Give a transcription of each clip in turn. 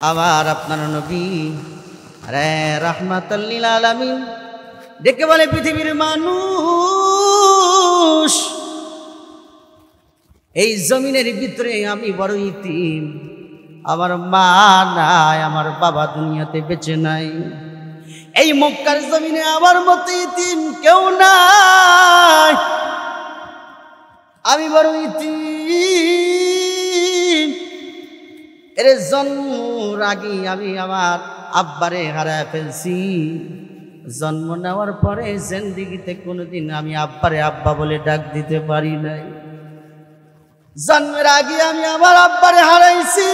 আবার আপনার নবী আরে রাহমাতাল লিল আলামিন ডেকে বলে, পৃথিবীর মানুষ, এই জমিনের ভিতরে আমি বড় ইতিম। আমার মা নাই, আমার বাবা দুনিয়াতে বেঁচে নাই। এই মক্কার জমিনে আমার মতো ইতিম কেউ নাই। আমি বড় ইতিম। এর জন্মের আগে আমি আমার আব্বারে হারায় ফেলছি। জন্ম নেওয়ার পরে জিন্দেগিতে কোনোদিন আমি আব্বারে আব্বা বলে ডাক দিতে পারি নাই। জন্মের আগে আমি আমার আব্বারে হারাইছি।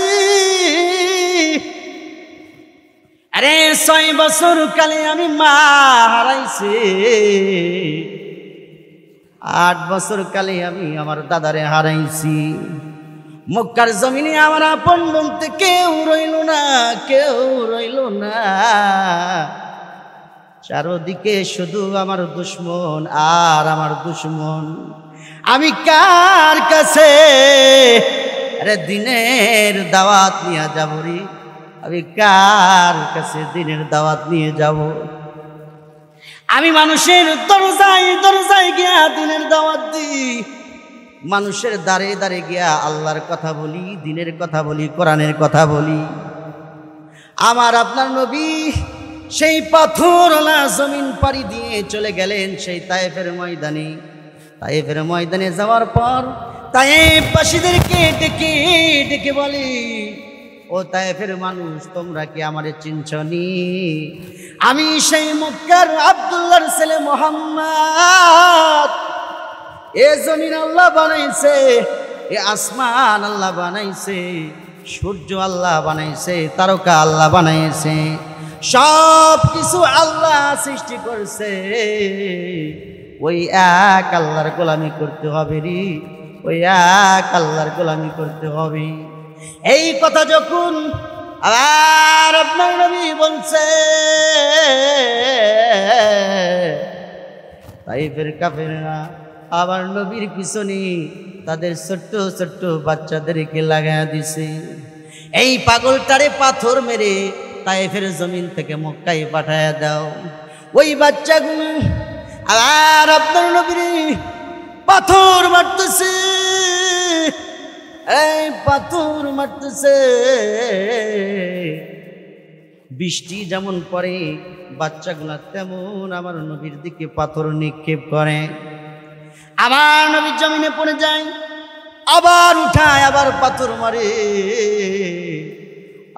আরে 6 বছর কালে আমি মা হারাইছি। 8 বছর কালে আমি আমার দাদারে হারাইছি। মক্কার জমিনে আমার আপন বলতে কেউ রইল না, কেউ রইল না। চারদিকে শুধু আমার দুশ্মন আর আমার দুশ্মন। আমি কার কাছে আরে দিনের দাওয়াত নিয়ে যাব রে? আমি কার কাছে দিনের দাওয়াত নিয়ে যাব? আমি মানুষের দরজায় দরজায় গিয়া দিনের দাওয়াত দিই। মানুষের দ্বারে দ্বারে গিয়া আল্লাহর কথা বলি, দিনের কথা বলি, কোরআনের কথা বলি। আমার আপনার নবী সেই পাথরওয়ালা জমিন পাড়ি দিয়ে চলে গেলেন সেই তায়েফের ময়দানে। তায়েফের ময়দানে যাওয়ার পর তায়েফবাসীদেরকে ডেকে ডেকে বলি, ও তায়েফের মানুষ, তোমরা কি আমারে চিনছনি? আমি সেই মক্কার আব্দুল্লাহর ছেলে মুহাম্মদ। এ জমিন আল্লাহ বানাইছে, এ আসমান আল্লাহ বানাইছে, সূর্য আল্লাহ বানাইছে, তারকা আল্লাহ বানাইছে, সব কিছু আল্লাহ সৃষ্টি করছে। ওই এক আল্লাহর গোলামি করতে হবে রে, ওই এক আল্লাহর গোলামি করতে হবে। এই কথা যখন আবার আপনার নবী বলছে, তাইফের কাফেররা আবার নবীর পিছনে তাদের ছোট্ট ছোট্ট বাচ্চাদেরকে লাগাইয়া দিছে। এই পাগলটারে পাথর মেরে তায়েফের জমিন থেকে মক্কায় পাঠায়া দাও। ওই বাচ্চাগুলো আবার আপনার নবীর পাথর মারতেছে, এই পাথর মারতেছে। বৃষ্টি যেমন পড়ে বাচ্চাগুলা তেমন আমার নবীর দিকে পাথর নিক্ষেপ করে। আমার নবীর জমিনে পড়ে যায়, আবার উঠায়, আবার পাথর মারে।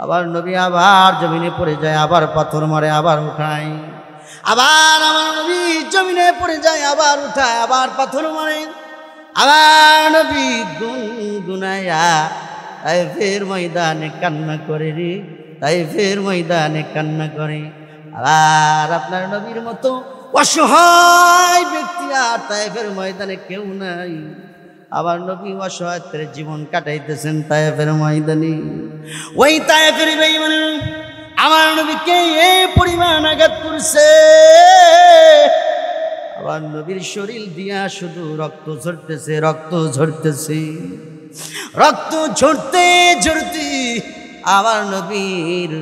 আবার নবী আবার জমিনে পড়ে যায়, আবার পাথর মারে, আবার উঠায়। আবার আমার নবী জমিনে পড়ে যায়, আবার উঠায়, আবার পাথর মারে। আবার নবী গুনগুনায়া তায়েফের ময়দানে কান্না করে রে, তায়েফের ময়দানে কান্না করে। আবার আপনার নবীর মতো অসহায় ব্যক্তি আর তায়েফের ময়দানে কেউ নাই। আবার নবী অসহায়ত্বের জীবন কাটাইতেছেন তায়েফের ময়দানে। ওই তায়েফের বেঈমান আমার নবীকে এই পরিমাণ আঘাত করছে, আবার নবীর শরীর দিয়া শুধু রক্ত ঝরতেছে, রক্ত ঝরতেছে। রক্ত ঝরতে ঝরতে আমার নবীর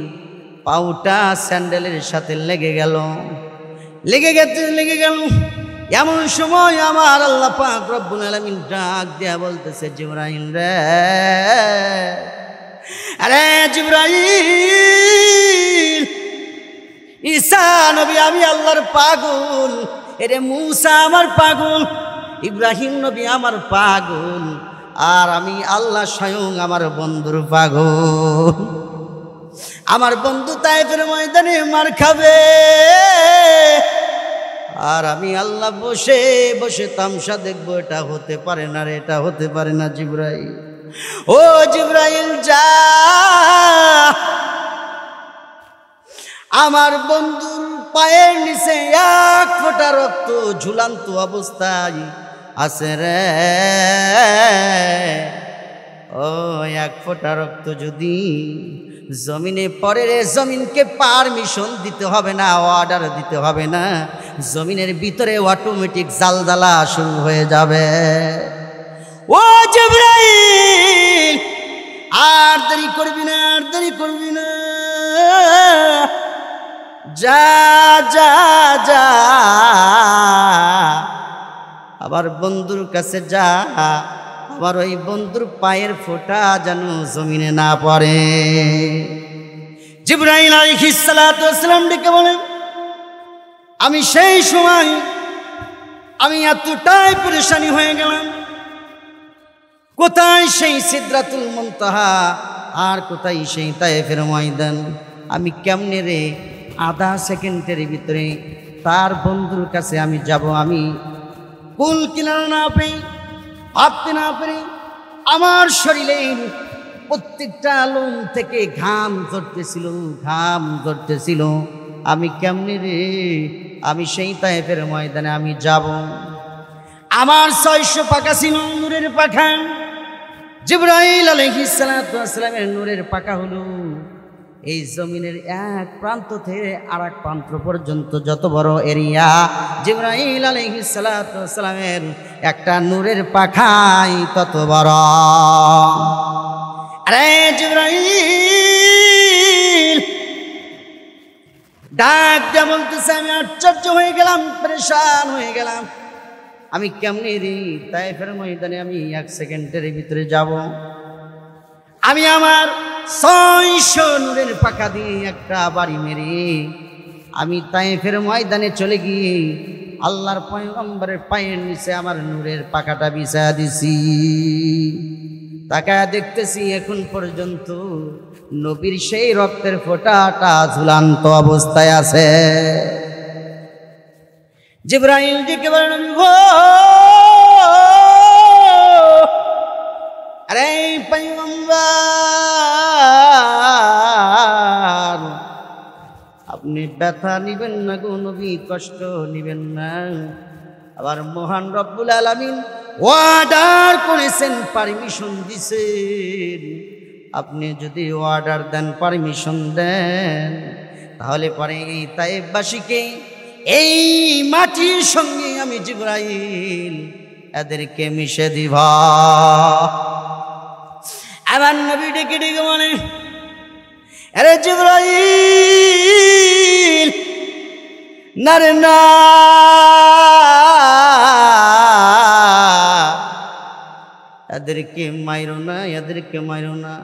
পাউটা স্যান্ডেলের সাথে লেগে গেল, লেগে গেল। এমন সময় আমার আল্লাহ পাক রব্বুল আলামিন ডাক দিয়া বলতেছে, জিবরাইল রে, আরে জিবরাইল, ঈসা নবী আমি আল্লাহর পাগল, এরে মূসা আমার পাগল, ইব্রাহিম নবী আমার পাগল, আর আমি আল্লাহ স্বয়ং আমার বন্ধুর পাগল। আমার বন্ধু তায়েফের ময়দানে মার খাবে, আর আমি আল্লাহ বসে বসে তামসা দেখবো। এটা হতে পারে না রে, এটা হতে পারে না জিবরাইল। ও জিবরাইল যা, আমার বন্ধুর পায়ের নিচে 1 ফোঁটা রক্ত ঝুলন্ত অবস্থায় আছে রে। ও 1 ফোঁটা রক্ত যদি জমিনে পড়ে রে, জমিনকে পারমিশন দিতে হবে না, অর্ডার দিতে হবে না, জমিনের ভিতরে অটোমেটিক জালজালা শুরু হয়ে যাবে। ও জিবরাইল, আর দেরি করবি না, আর দেরি করবি না, যা যা যা আবার বন্ধুর কাছে যা, আবার ওই বন্ধুর পায়ের ফোঁটা যেন জমিনে না পড়ে। জিবরাইল আলাইহিস সালাতু ওয়াস সালাম ডেকে বলেন, আমি সেই সময় আমি এতটাই পরেশানি হয়ে গেলাম, কোথায় সেই সিদরাতুল মুনতাহা আর কোথায় সেই তায়েফের ময়দান, আমি কেমনে রে আধা সেকেন্ডের ভিতরে তার বন্ধুর কাছে আমি যাব। আমি কুল কিনারা না পেয়ে, ভাবতে না পেরে আমার শরীরের প্রত্যেকটা লোম থেকে ঘাম ঝরতেছিল, ঘাম ঝরতেছিল। আমি কেমনে রে আমি সেই তায়েফের ময়দানে আমি যাব। আমার 600 পাখা ছিল, নূরের পাখা। জিবরাইল আলাইহিস সালাতু ওয়াস সালামের নূরের পাখা হলো এই জমিনের এক প্রান্ত থেকে আরেক প্রান্ত পর্যন্ত যত বড় এরিয়া, জিবরাইল আলাইহিস সালাতু ওয়াস সালামের একটা নূরের পাখাই তত বড়। আরে জিবরাইল ডাক দিয়ে বলতেছে, আমি আশ্চর্য হয়ে গেলাম, পরেশান হয়ে গেলাম, আমি কেমনি রে তায়েফের ময়দানে আমি 1 সেকেন্ডের ভিতরে যাব। আমি আমার 600 নূরের পাখা দিয়ে একটা বাড়ি মেরে আমি তায়েফের ময়দানে চলে গিয়ে আল্লাহর পয়গম্বরের পায়ের নিচে আমার নূরের পাখাটা বিছায়া দিছি। তাকায় দেখতেছি এখন পর্যন্ত নবীর সেই রক্তের ফোঁটাটা ঝুলন্ত অবস্থায় আছে। জিবরাইল ডেকে বলেন, আরে পয়গম্বর, আপনি ব্যথা নিবেন না গো নবী, কষ্ট নিবেন না। আবার মহান রব্বুল আলামিন অর্ডার করেছেন, পারমিশন দিছেন, আপনি যদি অর্ডার দেন, পারমিশন দেন, তাহলে পরে এই তায়েফবাসীকে এই মাটির সঙ্গে আমি জিবরাইল এদেরকে মিশে দিব। আমার নবী ডেকে ডেকে বলে, আরে জিবরাইল না রে না, এদেরকে মাইরো না, এদেরকে মাইরো না।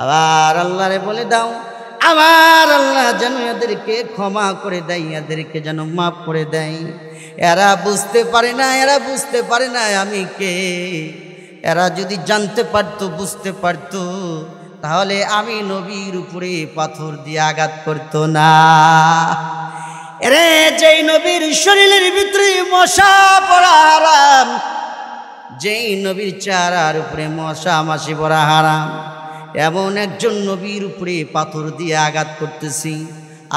আবার আল্লাহরে বলে দাও, আমার আল্লাহ যেন এদেরকে ক্ষমা করে দেয়, এদেরকে যেন মাফ করে দেয়। এরা বুঝতে পারে না, এরা বুঝতে পারে না আমি কে। এরা যদি জানতে পারতো, বুঝতে পারতো, তাহলে আমি নবীর উপরে পাথর দিয়ে আঘাত করতো না। এরে যেই নবীর শরীরের ভিতরে মশা পড়া হারাম, যেই নবীর চেহারার উপরে মশা মাছি পড়া হারাম, এমন একজন নবীর উপরে পাথর দিয়ে আঘাত করতেছি।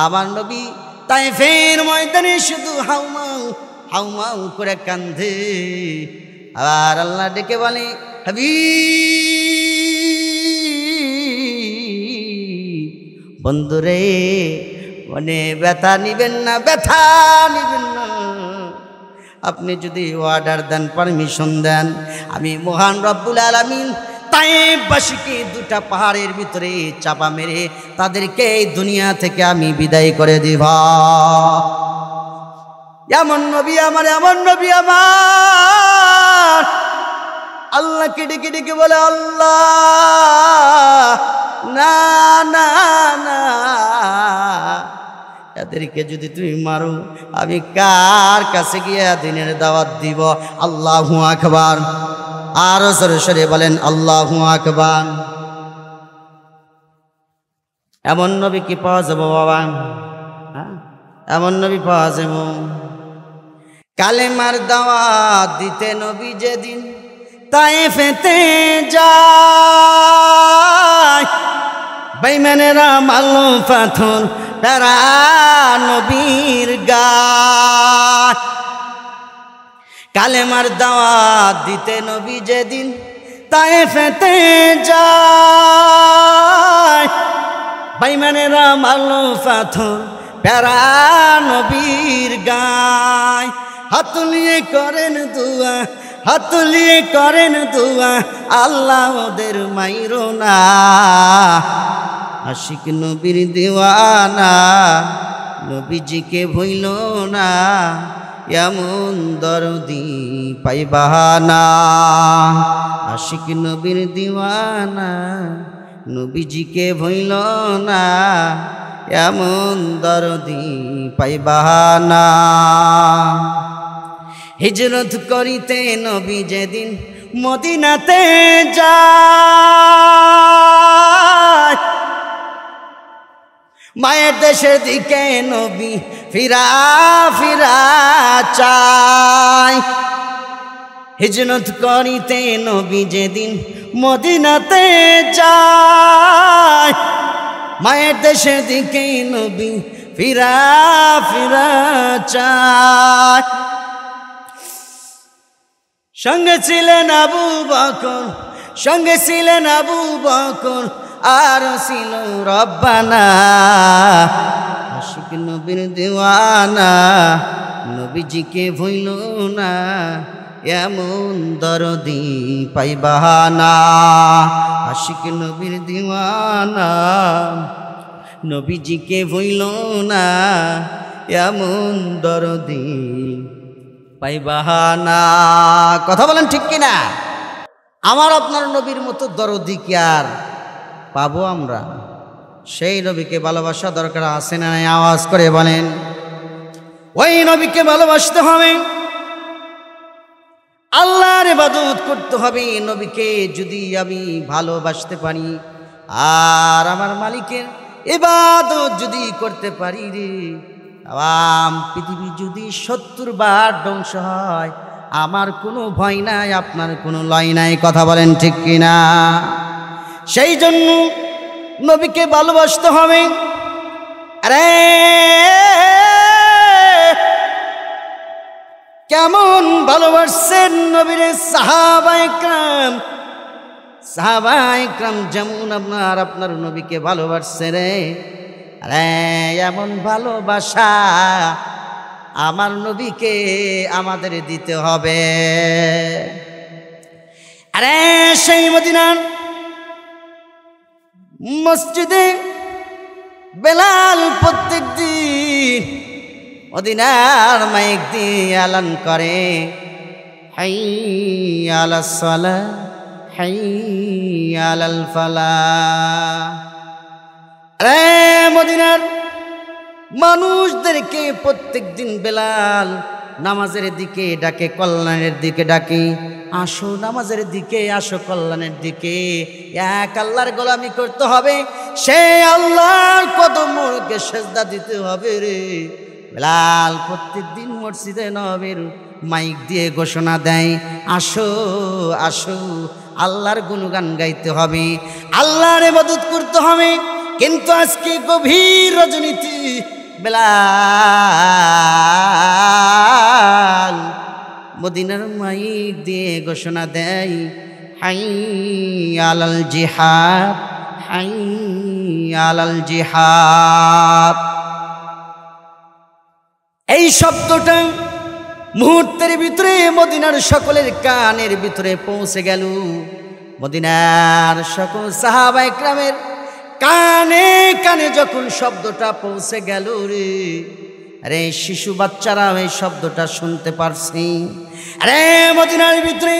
আমার নবী তায়েফের ময়দানে শুধু হাউমাউ হাউমাউ করে কান্দে। আর আল্লাহ ডেকে বলে, হাবিব বন্ধুরে, মানে ব্যথা নিবেন না, ব্যথা নিবেন না। আপনি যদি অর্ডার দেন, পারমিশন দেন, আমি মহান রব্বুল আলামিন তায়েফবাসীকে 2টা পাহাড়ের ভিতরে চাপা মেরে তাদেরকে এই দুনিয়া থেকে আমি বিদায় করে দিব। এমন নবী আমার, এমন নবী আমার। আল্লাহকে ডেকে ডেকে বলে, আল্লাহ না না না, এদেরকে যদি তুমি মারো, আমি কার কাছে গিয়ে দিনের দাওয়াত দিব? আল্লাহু আকবার। আরো জোরে সরে বলেন আল্লাহু আকবার। এমন নবী কি পাওয়া যাবে বাবা? এমন নবী পাওয়া যাবে? কালেমার দাওয়াত দিতে নবী যেদিন তায়েফেতে যায়, বেঈমানেরা মারল পাথর তারা নবীর গায়। কালেমার দাওয়াত দিতে নবী যেদিন তায়েফেতে যায়, বেঈমানেরা মারল পাথর প্যারা নবীর গায়। হাত তুলিয়ে করেন দুয়া, হাত তুলিয়ে করেন দোয়া, আল্লাহ ওদের মাইরো না। আশিক নবীর দিওয়ানা, নবীজিকে ভইল না, এমন দরদি পাইবানা। আশিক নবীর দিওয়ানা, নবীজিকে ভইল না, এমন দরদি পাইবানা। হিজরত করিতে নবী যেদিন মদিনাতে যায়, মায়ের দেশের দিকে নবী ফিরা ফিরা চায়। হিজরত করিতে নবী যেদিন মদিনাতে যায়, মায়ের দেশের দিকে নবী ফিরা ফিরা চায়। সঙ্গে ছিলেন আবু বকর, সঙ্গে ছিলেন আবু বকর, আর ছিল রব্বানা। আশিক নবীর দিওয়ানা, নবীজিকে ভইল না, এমন দরদি পাইবানা। আশিক নবীর দিওয়ানা, নবীজিকে ভইল না, এমন দরদি পাইবানা। কথা বলেন ঠিক কিনা? আমার আপনার নবীর মতো দরদি কি আর পাবো আমরা? সেই নবীকে ভালোবাসা দরকার আছে না নাই? আওয়াজ করে বলেন। ওই নবীকে ভালোবাসতে হবে, আল্লাহর ইবাদত করতে হবে। নবীকে যদি আমি ভালোবাসতে পারি আর আমার মালিকের ইবাদত যদি করতে পারি রে, পৃথিবী যদি 70 বার ধ্বংস হয়, আমার কোনো ভয় নাই, আপনার কোনো লয় নাই। কথা বলেন ঠিক কিনা? সেই জন্য নবীকে ভালোবাসতে হবে। আরে কেমন ভালোবাসছেন নবীরে সাহাবায়ে কেরাম, সাহাবায়ে কেরাম যেমন আপনার নবীকে ভালোবাসছে রে। আরে এমন ভালোবাসা আমার নবীকে আমাদের দিতে হবে। আরে সেই মদিনার মসজিদে বেলাল প্রত্যেক দিন মদিনার মাইক দিয়ে এলান করে, হাইয়া আলাস সালাহ, হাইয়া আলাল ফালাহ। আরে মদিনার মানুষদেরকে প্রত্যেক দিন বেলাল নামাজের দিকে ডাকে, কল্যাণের দিকে ডাকে। আসো নামাজের দিকে, আসো কল্যাণের দিকে। এক আল্লাহর গোলামি করতে হবে, সে আল্লাহর কদমকে সেজদা দিতে হবে রে। বেলাল প্রত্যেক দিন মসজিদে নববীর মাইক দিয়ে ঘোষণা দেয়, আসো আসো আল্লাহর গুণগান গাইতে হবে, আল্লাহর ইবাদত করতে হবে। কিন্তু আজকে গভীর রজনীতে বেলাল মদিনার মাইক দিয়ে ঘোষণা দেয়, হাইয়া আলাল জিহাদ, হাইয়া আলাল জিহাদ। এই শব্দটা মুহূর্তের ভিতরে মদিনার সকলের কানের ভিতরে পৌঁছে গেল। মদিনার সকল সাহাবায়ে কেরামের কানে কানে যখন শব্দটা পৌঁছে গেল রে, আরে শিশু বাচ্চারা এই শব্দটা শুনতে পারছে। আরে মদিনার ভিতরে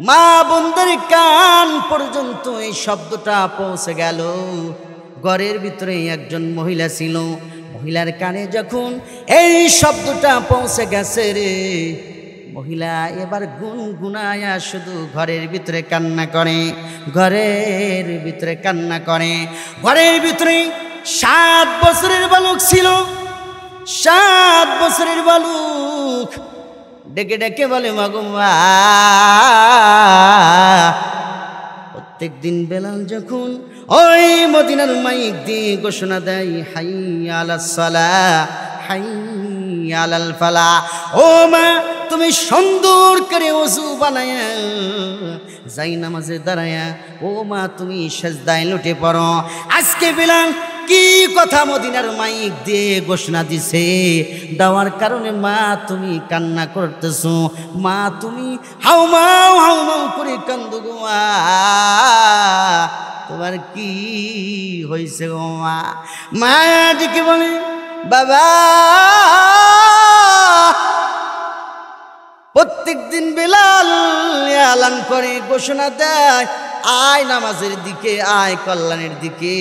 মা বোনদের কান পর্যন্ত এই শব্দটা পৌঁছে গেল। ঘরের ভিতরে একজন মহিলা ছিল, মহিলার কানে যখন এই শব্দটা পৌঁছে গেছে রে, মহিলা এবার গুনগুনায়া শুধু ঘরের ভিতরে কান্না করে, ঘরের ভিতরে কান্না করে। ঘরের ভিতরে 7 বছরের বালক ছিল, 7 বছরের বালক ডেকে ডেকে বলে, মাগো মা। প্রত্যেক দিন বেলাল যখন ওই মদিনার মাইক দিয়ে ঘোষণা দেয়, হাইয়া আলাস সালাহ, হাইয়া আলাল ফালাহ, ও মা তুমি সুন্দর করে ওযু বানায়া যাই নামাজে দাঁড়ায়া, ও মা তুমি সেজদায় লুটে পড়ো। আজকে বেলাল কি কথা মদিনার মাইক দিয়ে ঘোষণা দিছে, দেওয়ার কারণে মা তুমি কান্না করতেছো, মা তুমি হাউমাউ হাউমাউ করে কান্দো গো মা, তোমার কি হয়েছে গো মা? মা ডেকে বলে বাবা, প্রত্যেক দিন বেলাল এলান করে ঘোষণা দেয়, আয় নামাজের দিকে, আয় কল্যাণের দিকে,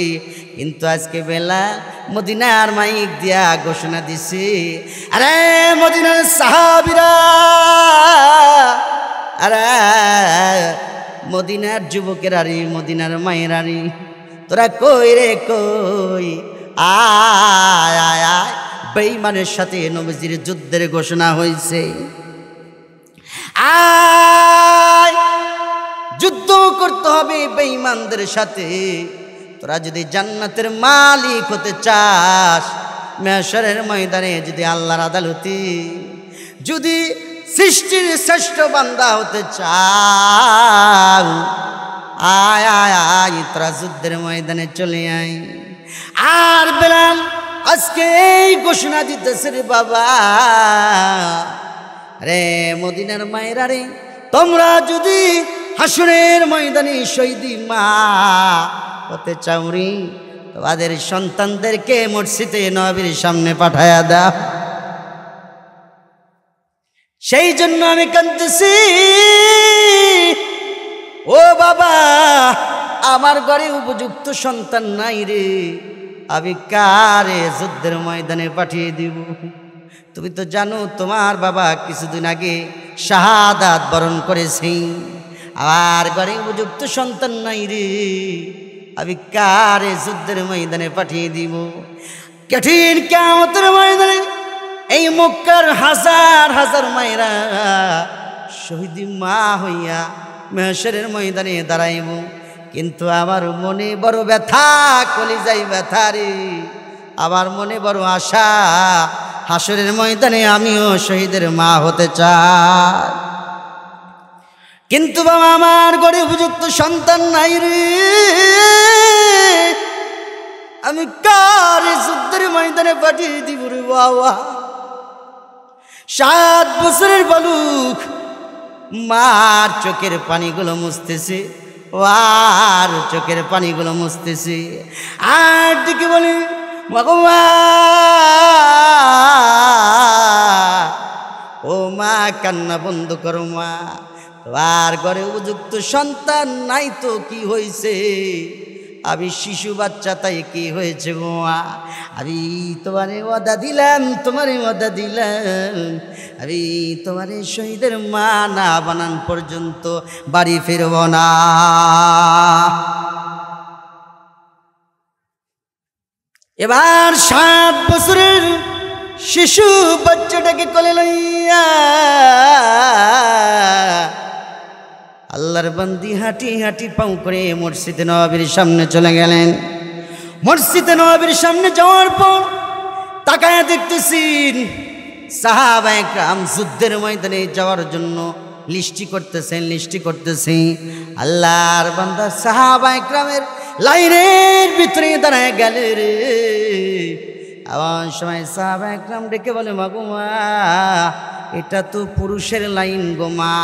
কিন্তু আজকে বেলাল মদিনার মাইক দিয়া ঘোষণা দিছে, আরে মদিনার সাহাবীরা, আরে মদিনার যুবকেরা রে, মদিনার মায়েরা রে, তোরা কই রে কই, আয় আয় আয়, বেঈমানের সাথে নবীজির যুদ্ধের ঘোষণা হয়েছে, আয় যুদ্ধ করতে হবে বেঈমানদের সাথে। তোরা যদি জান্নাতের মালিক হতে চাস, mahsyরের ময়দানে যদি আল্লাহর আদালতে যদি সৃষ্টির শ্রেষ্ঠ বান্দা হতে চাস, আয় আয় আয়, তোরা যুদ্ধের ময়দানে চলে আয়। আর বেলাল আজকে এই ঘোষণা দিতেছে রে বাবা, রে মদিনার মায়েরা রে, তোমরা যদি হাসরের ময়দানে শহীদি মা হতে চাও রে, তোমাদের সন্তানদেরকে মসজিদে নবীর সামনে পাঠায়া দাও। সেই জন্য আমি কাঁদতেছি, ও বাবা আমার ঘরে উপযুক্ত সন্তান নাই রে, আমি কারে যুদ্ধের ময়দানে পাঠিয়ে দিব? তুমি তো জানো তোমার বাবা কিছুদিন আগে শাহাদাত বরণ করেছে, আমার ঘরে উপযুক্ত সন্তান নাই রে, আমি কারে যুদ্ধের ময়দানে পাঠিয়ে দিব? কঠিন কিয়ামতের ময়দানে এই মক্কার হাজার হাজার মায়েরা শহীদ মা হইয়া mahsyরের ময়দানে দাঁড়াইব, কিন্তু আমার মনে বড় ব্যথা, কলিজায় ব্যথা রে, আমার মনে বড় আশা, হাসরের ময়দানে আমিও শহীদের মা হতে চাই, কিন্তু বাবা আমার ঘরে উপযুক্ত সন্তান নাই রে, আমি কারে যুদ্ধের ময়দানে পাঠিয়ে দিব রে বাবা? 7 বছরের বালক মার চোখের পানিগুলো মুছতেছে, আর চোখের পানিগুলো মুছতেছে, আর দিকে বলি মা, ও মা কান্না বন্ধ করো মা, তোমার ঘরে উপযুক্ত সন্তান নাই তো কি হয়েছে? আমি শিশু বাচ্চা, তাই কি হয়েছে গো মা? আমি তোমারে ওয়াদা দিলাম, তোমারে ওয়াদা দিলাম, আমি তোমারে শহীদের মা না বানান পর্যন্ত বাড়ি ফিরব না। এবার 7 বছরের শিশু বাচ্চাটাকে কোলে লইয়া আল্লাহর বান্দি হাঁটি হাঁটি পাও করে মসজিদে নববীর সামনে চলে গেলেন। মসজিদে নববীর সামনে যাওয়ার পর তাকায় দেখতেছেন সাহাবায়ে কেরাম যুদ্ধের ময়দানে যাওয়ার জন্য লিস্টি করতেছেন। আল্লাহর বান্দা সাহাবায়ে কেরামের লাইনের ভিতরে দাঁড়ায় গেল রে। এমন সময় সাহাবায়ে কেরাম ডেকে বলে, মাগো মা, এটা তো পুরুষের লাইন গো মা,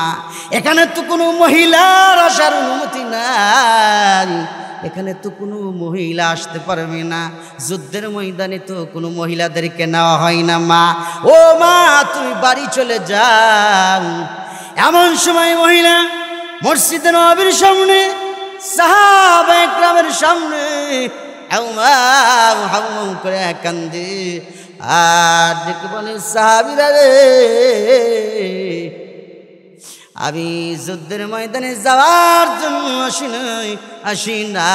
এখানে তো কোনো মহিলার আসার অনুমতি নাই, এখানে তো কোনো মহিলা আসতে পারবে না, যুদ্ধের ময়দানে তো কোনো মহিলাদেরকে নেওয়া হয় না মা, ও মা তুমি বাড়ি চলে যাও। এমন সময় মহিলা মসজিদে নববীর সামনে সাহাবায়ে কেরামের সামনে হাউ করে কান্দে আর ডেকে বলে, সাহাবীরা রে, আমি যুদ্ধের ময়দানে যাওয়ার জন্য আসি না,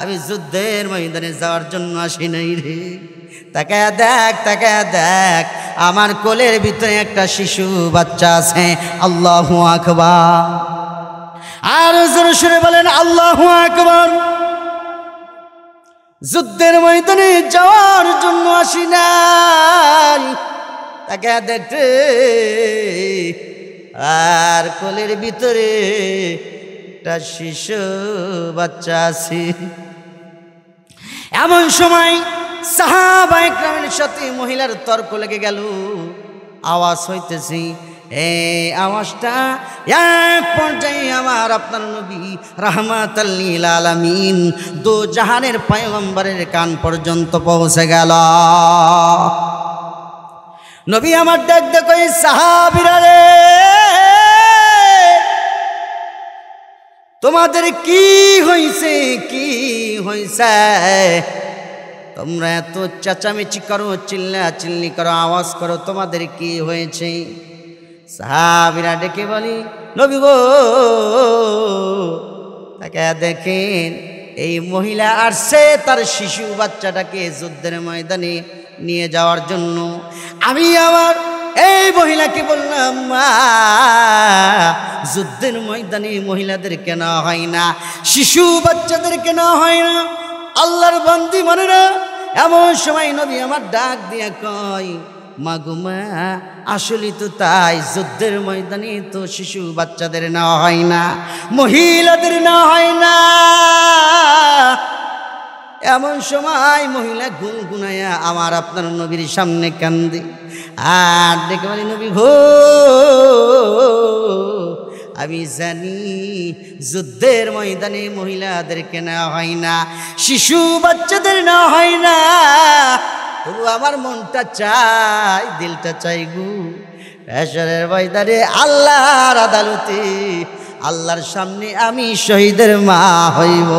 আমি যুদ্ধের ময়দানে যাওয়ার জন্য আসি নাই রে। তাকায় দেখ আমার কোলের ভিতরে একটা শিশু বাচ্চা আছে। আল্লাহু আকবার। আর জোরে সুরে বলেন আল্লাহু আকবার। যুদ্ধের ময়দানে যাওয়ার জন্য আসি নাই, তাকে দেখতে আর কোলের ভিতরে একটা শিশু বাচ্চা আছে। এমন সময় সাহাবা ইকরামের সাথে মহিলার তর্ক লেগে গেল, আওয়াজ হইতেছে। এই আওয়াজটা এক পর্যায়ে আমার আপনার নবী রাহমাতাল লিল আলামিন দো জাহানের পয়গম্বরের কান পর্যন্ত পৌঁছে গেল। নবী আমার ডাক দেখো, সাহাবীরা রে, তোমাদের কি হইছে, কি হইছে? তোমরা এত চেঁচামেচি করো, চিল্লাচিল্লি করো, আওয়াজ করো, তোমাদের কি হয়েছে? সাহাবীরা ডেকে বলি, নবী গো, তাকে দেখেন, এই মহিলা আসছে তার শিশু বাচ্চাটাকে যুদ্ধের ময়দানে নিয়ে যাওয়ার জন্য। আমি আমার এই মহিলাকে বললাম, মা, যুদ্ধের ময়দানে মহিলাদেরকে নেওয়া হয় না, শিশু বাচ্চাদেরকে নেওয়া হয় না, আল্লাহর বান্দি মানে না। এমন সময় নবী আমার ডাক দিয়ে কয়, মা গো মা, আসলে তো তাই, যুদ্ধের ময়দানে তো শিশু বাচ্চাদের নেওয়া হয় না, মহিলাদের নেওয়া হয় না। এমন সময় মহিলা গুনগুনাইয়া আমার আপনার নবীর সামনে কান্দে আর ডেকে বলি, নবী গো, আমি জানি যুদ্ধের ময়দানে মহিলাদেরকে নেওয়া হয় না, শিশু বাচ্চাদের নেওয়া হয় না, তবু আমার মনটা চাই, দিলটা চাই গো, হাশরের ময়দানে আল্লাহর আদালতে আল্লাহর সামনে আমি শহীদের মা হইব।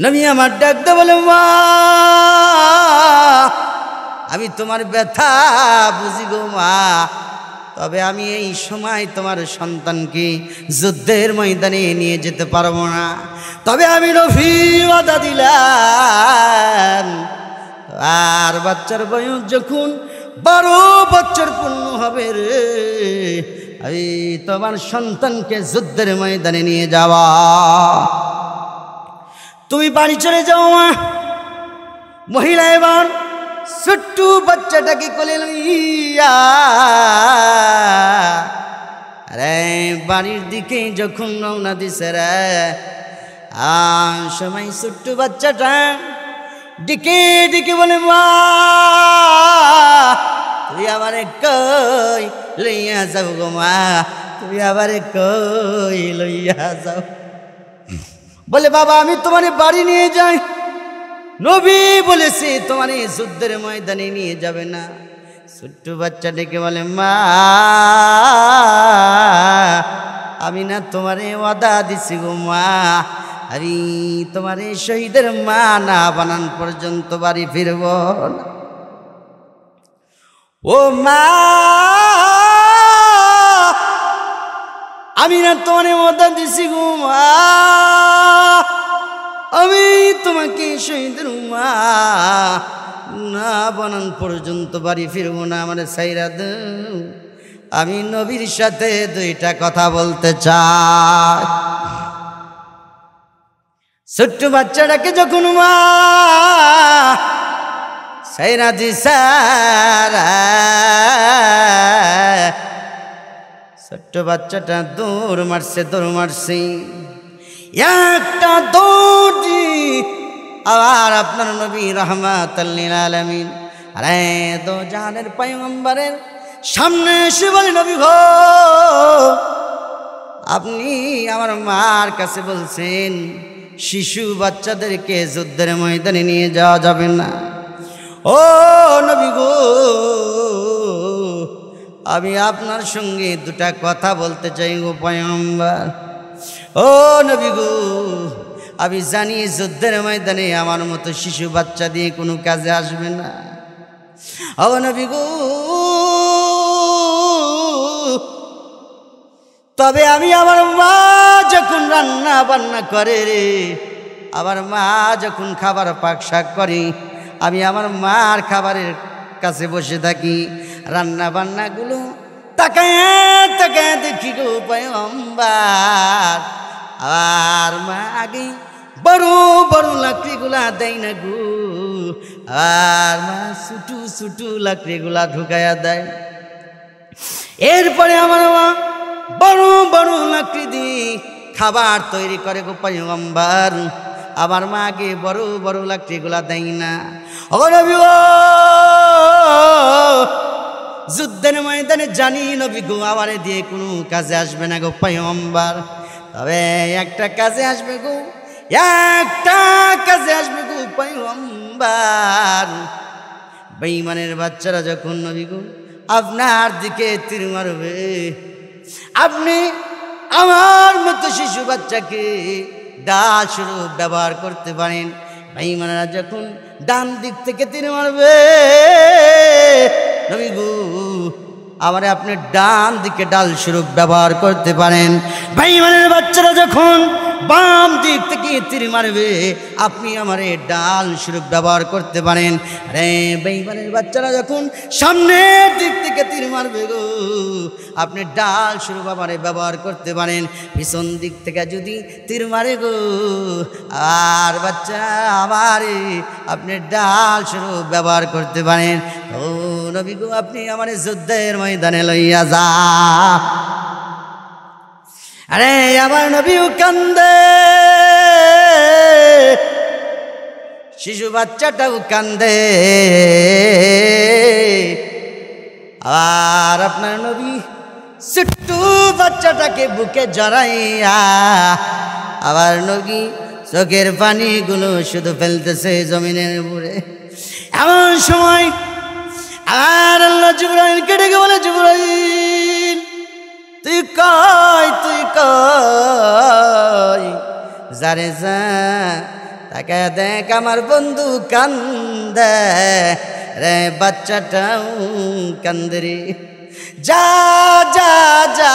নবী আমার ডাক দে বলে, মা, আমি তোমার ব্যথা বুঝি গো মা, তবে আমি এই সময় তোমার সন্তানকে যুদ্ধের ময়দানে নিয়ে যেতে পারবো না, তবে আমি নবী ওয়াদা দিলাম, আর বাচ্চার বয়স যখন 12 বছর পূর্ণ হবে রে, আমি তোমার সন্তানকে যুদ্ধের ময়দানে নিয়ে যাওয়া। তুমি বাড়ি চলে যাও মা। মহিলা এবার ছোট্ট বাচ্চাটাকে কোলে লইয়া আরে বাড়ির দিকে যখন রওনা দিছে রে, সময় ছোট্ট বাচ্চাটা ডেকে ডেকে বলে, মা, তুই আবার কই লইয়া যাও গো মা, তুই আবার কই লইয়া যাও? বলে, বাবা, আমি তোমার বাড়ি নিয়ে যাই, নবী বলেছে তোমার যুদ্ধের ময়দানে নিয়ে যাবে না। ছোট্ট বাচ্চা ডেকে বলে, মা, আমি না তোমারে ওয়াদা দিছি গো মা, আমি তোমারে শহীদের মা না বানান পর্যন্ত বাড়ি ফিরব না। ও মা, আমি না তোমারে ওয়াদা দিছি গো মা, আমি তোমাকে শহীদের মা না বানান পর্যন্ত বাড়ি ফিরবো না, আমার সাইরা দাও, আমি নবীর সাথে 2টা কথা বলতে চাই। ছোট্ট বাচ্চাটাকে যখন মা সাইরা দিছে, ছোট্ট বাচ্চাটা দৌড় মারছে, একটা দৌড় আবার আপনার নবী রাহমাতাল লিল আলামিন আরে দো জাহানের পয়গম্বরের সামনে এসে বলে, নবী গো, আপনি আমার মার কাছে বলছেন শিশু বাচ্চাদেরকে যুদ্ধের ময়দানে নিয়ে যাওয়া যাবে না। ও নবী গো, আমি আপনার সঙ্গে 2টা কথা বলতে চাই গো পয়গম্বর। ও নবী গো, আমি জানি যুদ্ধের ময়দানে আমার মতো শিশু বাচ্চা দিয়ে কোনো কাজে আসবে না। ও নবী গো, তবে আমি আমার মা যখন রান্না বান্না করে রে, আমার মা যখন খাবার পাক শাক করে, আমি আমার মার খাবারের কাছে বসে থাকি, রান্না বান্নাগুলো তাকায় তাকায় দেখি গো পয়গম্বর, আর মা আগে বড় বড় লাকড়িগুলা দেয় না গো, আর মা ছোটো ছোটো লাকড়িগুলা ঢুকাইয়া দেয়। এরপরে আমার মা বড় বড় লাকড়ি দিয়ে খাবার তৈরি করে গো পয়গম্বর। আমার মাকে বড় বড় লাকড়িগুলা দেয় না। ও নবী গো, যুদ্ধের ময়দানে জানি নবী গো আমারে দিয়ে কোনো কাজে আসবে না গো পয়গম্বর, তবে একটা কাজে আসবে গো, একটা কাজে আসবে গো পয়গম্বর। বেঈমানের বাচ্চারা যখন নবী গো আপনার দিকে তীর মারবে, আপনি আমার মতো শিশু বাচ্চাকে ডাল স্বরূপ ব্যবহার করতে পারেন। বেঈমানেরা যখন ডান দিক থেকে তীর মারবে, নবী গো আমারে আপনি ডান দিকে ডাল স্বরূপ ব্যবহার করতে পারেন। বেঈমানের বাচ্চারা যখন বাম দিক থেকে তীর মারবে, আপনি আমারে ডাল স্বরূপ ব্যবহার করতে পারেন। আরে বেঈমানের বাচ্চারা যখন সামনের দিক থেকে তীর মারবে গো, আপনি ডাল স্বরূপ আমারে ব্যবহার করতে পারেন। পিছন দিক থেকে যদি তীর মারে গো, আর বাচ্চা আমারে আপনি ডাল স্বরূপ ব্যবহার করতে পারেন। ও নবী গো আপনি আমারে যুদ্ধের ময়দানে লইয়া যা। আরে আমার নবীও কান্দে, শিশু বাচ্চাটাও কান্দে, আর আপনার নবী ছোট্ট বাচ্চাটাকে বুকে জড়াইয়া আবার নবী চোখের পানিগুলো শুধু ফেলতেছে জমিনের উপরে। এমন সময় আর আল্লাহ জিবরাইলকে ডেকে বলে, জিবরাইল তুই কই যারে যা তাকে দেখ আমার বন্ধু কান্দে রে, বাচ্চাটাও কান্দে রে, যা যা যা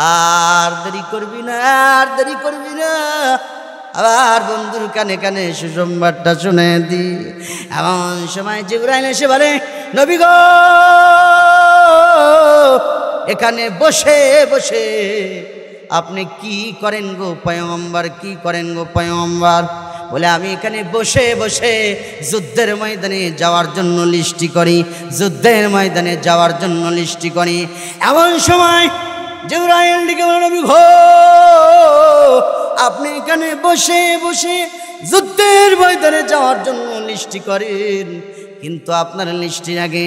আর দেরি করবি না, আর দেরি করবি না। আবার বন্ধুর কানে কানে সুসংবাদটা শুনে দি। এমন সময় জিবরাইল এসে বলে, নবী গো এখানে বসে বসে আপনি কি করেন গো পয়গম্বর, কি করেন গো পয়গম্বর? বলে আমি এখানে বসে বসে যুদ্ধের ময়দানে যাওয়ার জন্য লিস্টি করি, যুদ্ধের ময়দানে যাওয়ার জন্য লিস্টি করি। এমন সময় জিবরাইল ডেকে বলে, নবী গো আপনি এখানে বসে বসে যুদ্ধের ময়দানে যাওয়ার জন্য লিস্টি করেন, কিন্তু আপনার লিস্টির আগে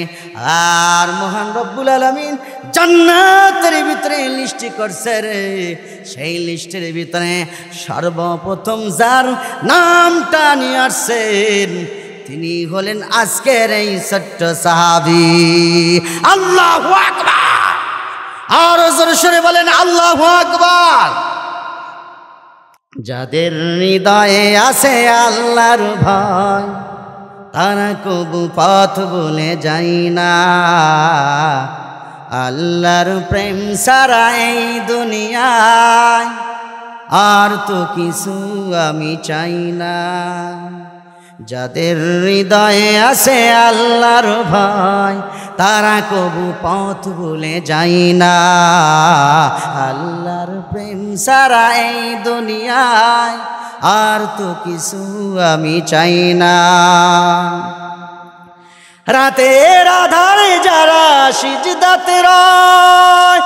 আর মহান রব্বুল আলামিন জান্নাতের ভিতরে লিস্টি করছে রে। সেই লিস্টের ভিতরে সর্বপ্রথম যার নামটা নিয়ে আসছেন তিনি হলেন আজকের এই ছোট্ট সাহাবী। আল্লাহু আকবার, আর জোরে সরে বলেন আল্লাহু আকবার। যাদের হৃদয়ে আছে আল্লাহর ভয়, তারা কবু পথ ভুলে যায় না। আল্লাহর প্রেম সারা এই দুনিয়ায় আর তো কিছু আমি চাই না। যাদের হৃদয়ে আছে আল্লাহর ভয়, তারা কবু পথ ভুলে যায় না। আল্লাহর প্রেম সারা এই দুনিয়ায় আর তো কিছু আমি চাই না। রাতের আধারে যারা সিজদাতে রয়,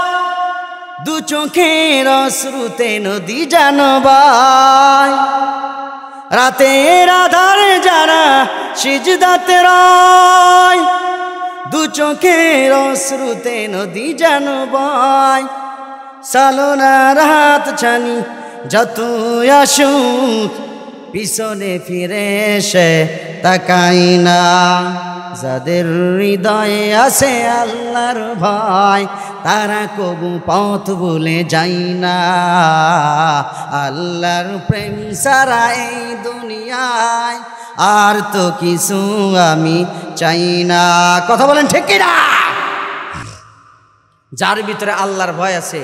দু চোখের অশ্রুতে নদী যেন বয়। রাতের আধারে যারা সিজদাতে রয়, দু চোখের অশ্রুতে নদী যেন বয়। সালোনার হাত ছানি যত আসুক, পিছনে ফিরে এসে তাকাই না। যাদের হৃদয়ে আছে আল্লাহর ভয়, তারা কবু পথ ভুলে যায় না। আল্লাহর প্রেম সারা এই দুনিয়ায় আর তো কিছু আমি চাই না। কথা বলেন ঠিক কি না? যার ভিতরে আল্লাহর ভয় আছে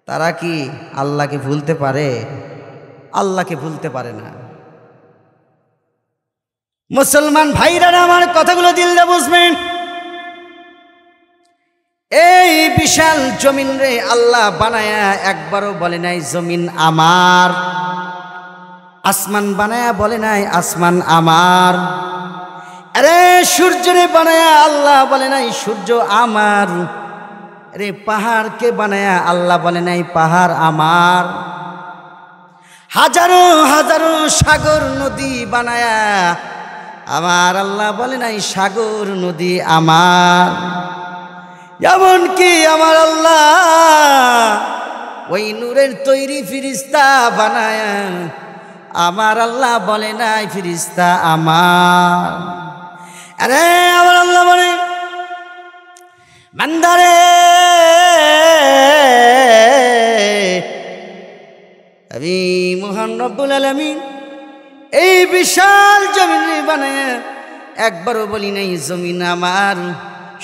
তারা কি আল্লাহকে ভুলতে পারে? আল্লাহকে ভুলতে পারে না। মুসলমান ভাইরা আমার কথাগুলো দিল দিয়ে বুঝবেন। এই বিশাল জমিন রে আল্লাহ বানায়া একবারও বলে নাই জমিন আমার। আসমান বানায়া বলে নাই আসমান আমার। আরে সূর্যরে বানায়া আল্লাহ বলে নাই সূর্য আমার। রে পাহাড়কে বানায়া আল্লাহ বলে নাই পাহাড় আমার। হাজারো হাজারো সাগর নদী বানায়া আমার আল্লাহ বলে নাই সাগর নদী আমার। এমনকি আমার আল্লাহ ওই নূরের তৈরি ফিরিস্তা বানায়া আমার আল্লাহ বলে নাই ফিরিস্তা আমার। আরে আমার আল্লাহ বলে বান্দারে আমি মহান রব্বুল আলামিন এই বিশাল জমিন বানায় একবারও বলি নাই জমিন আমার,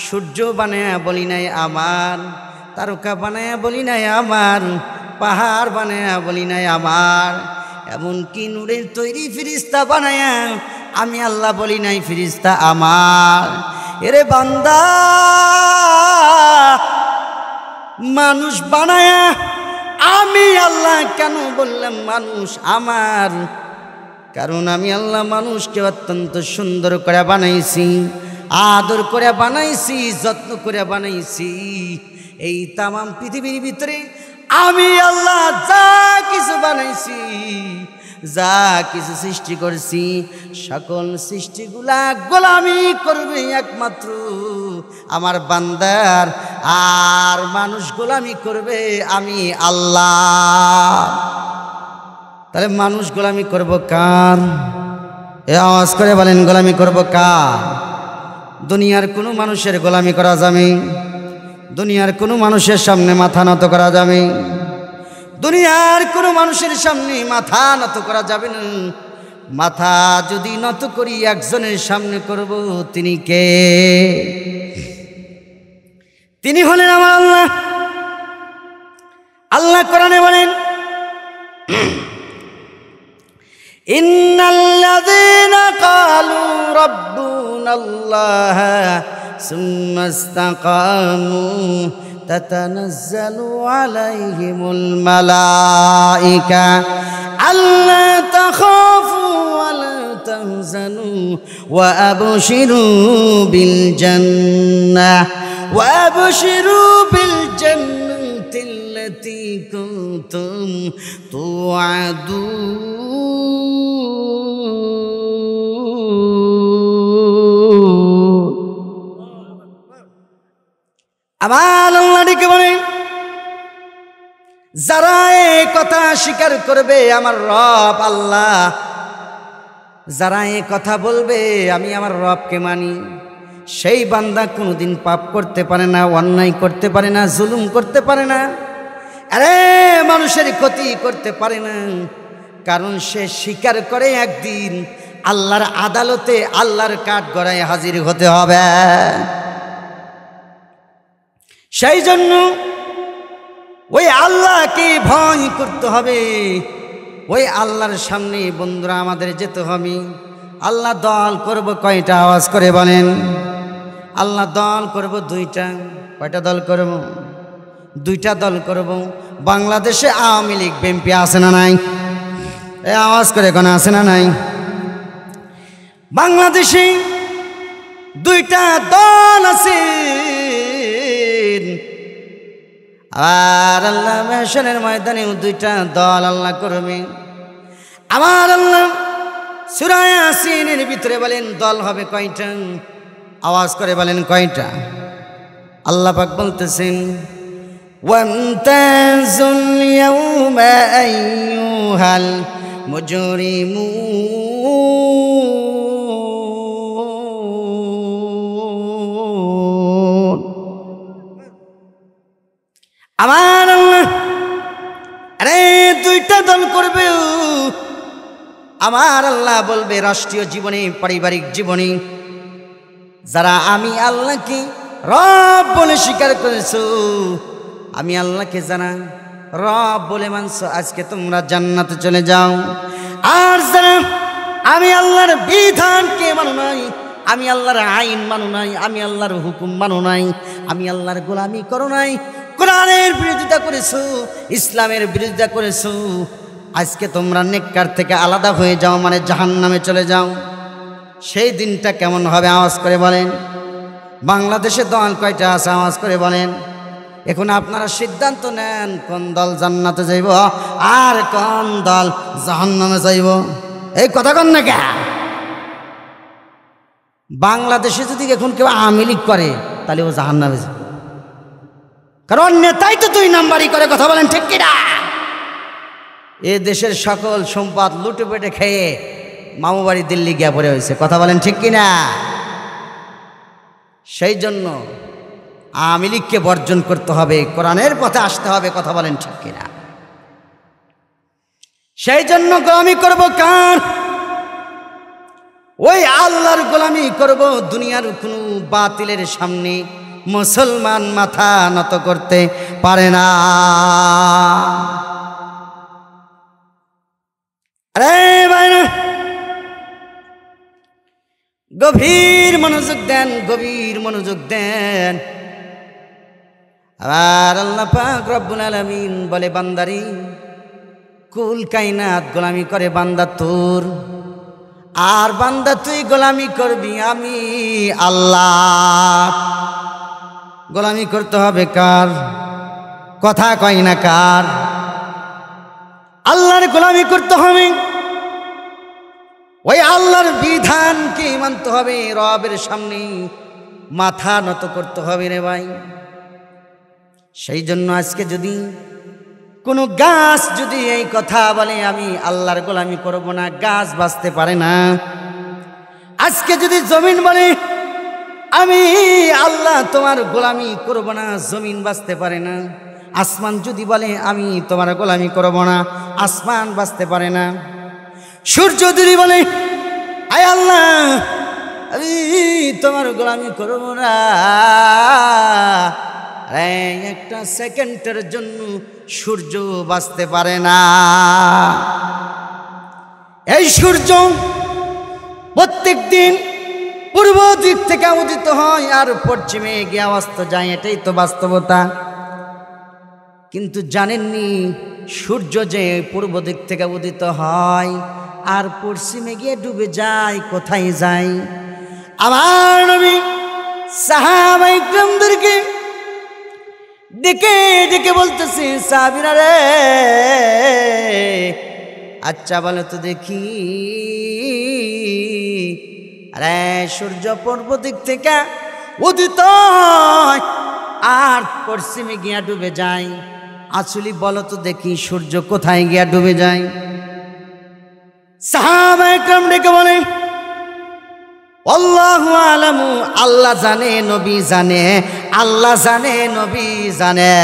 সূর্য বানায় বলি নাই আমার, তারকা বানায় বলি নাই আমার, পাহাড় বানায় বলি নাই আমার, এমনকি নূরের তৈরি ফিরিস্তা বানায় আমি আল্লাহ বলি নাই ফিরিস্তা আমার। এরে বান্দা মানুষ বানায় আমি আল্লাহ কেন বললাম মানুষ আমার? কারণ আমি আল্লাহ মানুষকে অত্যন্ত সুন্দর করে বানাইছি, আদর করে বানাইছি, যত্ন করে বানাইছি। এই তামাম পৃথিবীর ভিতরে আমি আল্লাহ যা কিছু বানাইছি, যা কিছু সৃষ্টি করছি, সকল সৃষ্টিগুলা গোলামি করবে একমাত্র আমার বান্দার, আর মানুষ গোলামি করবে আমি আল্লাহ। তাহলে মানুষ গোলামি করব কার? এ আওয়াজ করে বলেন গোলামি করব কার? দুনিয়ার কোনো মানুষের গোলামি করা যাবে? দুনিয়ার কোনো মানুষের সামনে মাথা নত করা যাবে? দুনিয়ার কোনো মানুষের সামনে মাথা নত করা যাবে না। মাথা যদি নত করি একজনের সামনে করব, তিনি কে? তিনি হলেন আমার আল্লাহ। আল্লাহ কোরআনে বলেন ইন্নাল্লাযীনা ক্বালু রাব্বুনাল্লাহ সুম্মা ইসতাকামু তাতানাজ্জালু আলাইহিমুল মালায়েকা আল্লা তাখাফু ওয়া লা তাহজানু ওয়া আবশিরু বিল জান্নাহ ওয়া আবশিরু বিল জান্নাতিল্লাতী কুনতুম তুআদুন। আমার আল্লাহ ডেকে বলে যারা এই কথা স্বীকার করবে আমার রব আল্লাহ, যারা এই কথা বলবে আমি আমার রবকে মানি, সেই বান্দা কোনোদিন পাপ করতে পারে না, অন্যায় করতে পারে না, জুলুম করতে পারে না, আরে মানুষের ক্ষতি করতে পারে না। কারণ সে স্বীকার করে একদিন আল্লাহর আদালতে আল্লাহর কাঠগড়ায় হাজির হতে হবে। সেই জন্য ওই আল্লাহকে ভয় করতে হবে, ওই আল্লাহর সামনে বন্ধুরা আমাদের যেতে হবে। আল্লাহ দল করব কয়টা? আওয়াজ করে বলেন। আল্লাহ দল করব দুইটা। কয়টা দল করব? দুইটা দল করব। বাংলাদেশে আওয়ামী লীগ বিএনপি আছে না নাই? এ আওয়াজ করে কোন আছে না নাই? বাংলাদেশে দুইটা দল আছে, আর আল্লাহ মেশনের ময়দানে দুইটা দল আল্লাহ করবে। আমার আল্লাহ সূরা ইয়াসিনের ভিতরে বলেন দল হবে কয়টা? আওয়াজ করে বলেন কয়টা? আল্লাহ পাক বলতেছেন ওয়ামতাজুল ইয়াউমা আইয়ুহাল মুজরিমুন। আমার আল্লাহ আরে দুইটা দল করবে। আমার আল্লাহ বলবে রাষ্ট্রীয় জীবনে, পারিবারিক জীবনে যারা আমি আল্লাহকে রব বলে স্বীকার করেছো, আমি আল্লাহকে জানা রব বলে মানছো, আজকে তোমরা জান্নাতে চলে যাও। আর যারা আমি আল্লাহর বিধানকে মানো নাই, আমি আল্লাহর আইন মানো নাই, আমি আল্লাহর হুকুম মানো নাই, আমি আল্লাহর গোলামি করো নাই, কোরআনের বিরোধিতা করেছো, ইসলামের বিরোধিতা করেছো, আজকে তোমরা নেককার থেকে আলাদা হয়ে যাও, মানে জাহান্নামে চলে যাও। সেই দিনটা কেমন হবে? আওয়াজ করে বলেন। বাংলাদেশে দল কয়টা আছে? আওয়াজ করে বলেন। এখন আপনারা সিদ্ধান্ত নেন কোন দল জান্নাতে যাইব আর কোন দল জাহান্নামে যাইব। এই কথা কন না কে? বাংলাদেশে যদি এখন কেউ আওয়ামী লীগ করে তাহলে ও জাহান্নামে যাবে, কারণ নেতাই তো 2 নাম্বারই করে। কথা বলেন ঠিক কিনা? এ দেশের সকল সম্পদ লুটে পেটে খেয়ে মামু বাড়ি দিল্লি গিয়া পড়ে হয়েছে। কথা বলেন ঠিক কিনা? সেই জন্য আওয়ামী লীগকে বর্জন করতে হবে, কোরআনের পথে আসতে হবে। কথা বলেন ঠিক কিনা? সেই জন্য গোলামি করব কার? ওই আল্লাহর গোলামি করব। দুনিয়ার কোনো বাতিলের সামনে মুসলমান মাথা নত করতে পারে না। আরে ভাইরা, গভীর মনোযোগ দেন, গভীর মনোযোগ দেন। আর আল্লাহ পাক রব্বুল আলামিন বলে, বান্দারি কুল কায়নাত গোলামি করে বান্দা তোর, আর বান্দা তুই গোলামি করবি আমি আল্লাহ। গোলামি করতে হবে কার? কথা কয় না কার? আল্লাহর গোলামি করতে হবে। ওই আল্লাহর বিধানকে মানতে হবে, রবের সামনে মাথা নত করতে হবে রে ভাই। সেই জন্য আজকে যদি কোনো গাছ যদি এই কথা বলে আমি আল্লাহর গোলামি করব না, গাছ বাঁচতে পারে না। আজকে যদি জমিন বলে আমি আল্লাহ তোমার গোলামি করব না, জমিন বাঁচতে পারে না। আসমান যদি বলে আমি তোমার গোলামি করব না, আসমান বাঁচতে পারে না। সূর্য যদি বলে আয় আল্লাহ আমি তোমার গোলামি করব না, একটা সেকেন্ডের জন্য সূর্য বাঁচতে পারে না। এই সূর্য প্রত্যেক দিন পূর্ব দিক থেকে উদিত হয় আর পশ্চিমে গিয়ে অস্ত যায়, এটাই তো বাস্তবতা। কিন্তু জানেননি সূর্য যে পূর্ব দিক থেকে উদিত হয় আর পশ্চিমে গিয়ে ডুবে যায়, কোথায় যায়? আমার নবী সাহাবায়ে কিরামদেরকে ডেকে ডেকে বলতেছে, সাহাবীরা রে আচ্ছা বলো তো দেখি, আরে সূর্য পূর্ব দিক থেকে উদিত হয় আর পশ্চিমে গিয়া ডুবে যায়, আসলে বলো তো দেখি সূর্য কোথায় গিয়া ডুবে যায়? সাহাবায়ে কেরাম ডেকে বলে আল্লাহু আলামু, আল্লাহ জানে নবী জানে, আল্লাহ জানে নবী জানে,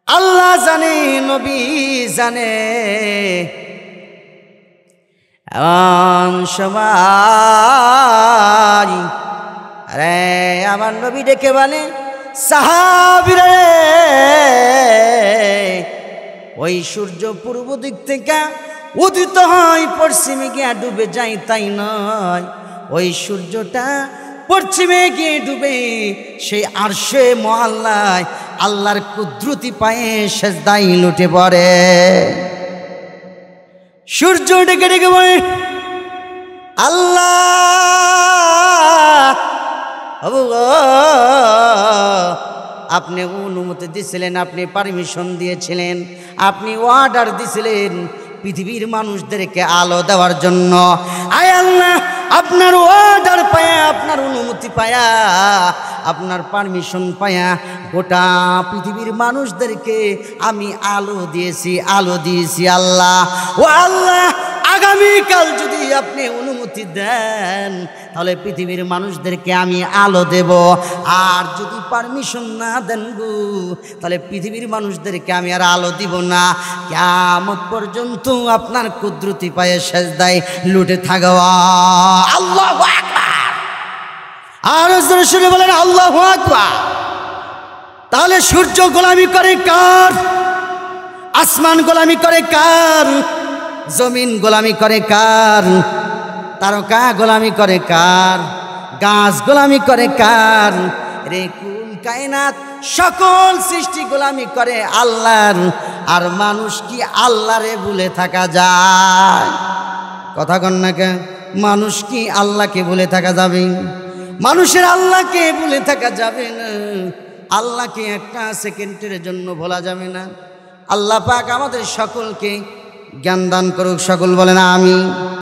আল্লাহ জানে নবী জানে। সবাই আরে আমার নবী ডেকে বলে সাহাবীরা রে ওই সূর্য পূর্ব দিক থেকে উদিত হয় পশ্চিমে গিয়ে ডুবে যায় তাই নয়, ওই সূর্যটা পশ্চিমে গিয়ে ডুবে সেই আরশে মুআল্লায় আল্লাহর কুদরতি পায়ে সেজদায় লুটে পড়ে। সূর্য ডেকে ডেকে বলে আল্লাহ আপনি অনুমতি দিয়েছিলেন, আপনি পারমিশন দিয়েছিলেন, আপনি অর্ডার দিয়েছিলেন পৃথিবীর মানুষদেরকে আলো দেওয়ার জন্য। আয় আল্লাহ আপনার অর্ডার পায়া, আপনার অনুমতি পায়া, আপনার পারমিশন পায়া গোটা পৃথিবীর মানুষদেরকে আমি আলো দিয়েছি, আলো দিয়েছি আল্লাহ। ও আল্লাহ আগামীকাল যদি আপনি অনুমতি দেন তাহলে পৃথিবীর মানুষদেরকে আমি আলো দেব, আর যদি পারমিশন না দেন গো তাহলে পৃথিবীর মানুষদেরকে আমি আর আলো দিব না। কিয়ামত পর্যন্ত আপনার কুদরতি পায়ে সেজদায় লুটে থাকবা। আল্লাহু আকবার। আর জোরে শুনে বলেন আল্লাহু আকবার। তাহলে সূর্য গোলামি করে কার? আসমান গোলামি করে কার? জমিন গোলামি করে কার? তারকা গোলামি করে কার? গাছ গোলামি করে কার? রে কুল কায়নাত সকল সৃষ্টি গোলামি করে আল্লাহর। আর মানুষ কি আল্লাহরে ভুলে থাকা যায়? কথা কন না কেন? মানুষ কি আল্লাহকে ভুলে থাকা যাবে? মানুষের আল্লাহকে ভুলে থাকা যাবে না, আল্লাহকে একটা সেকেন্ডের জন্য ভোলা যাবে না। আল্লাহ পাক আমাদের সকলকে জ্ঞান দান করুক, সকল বলেন আমিন।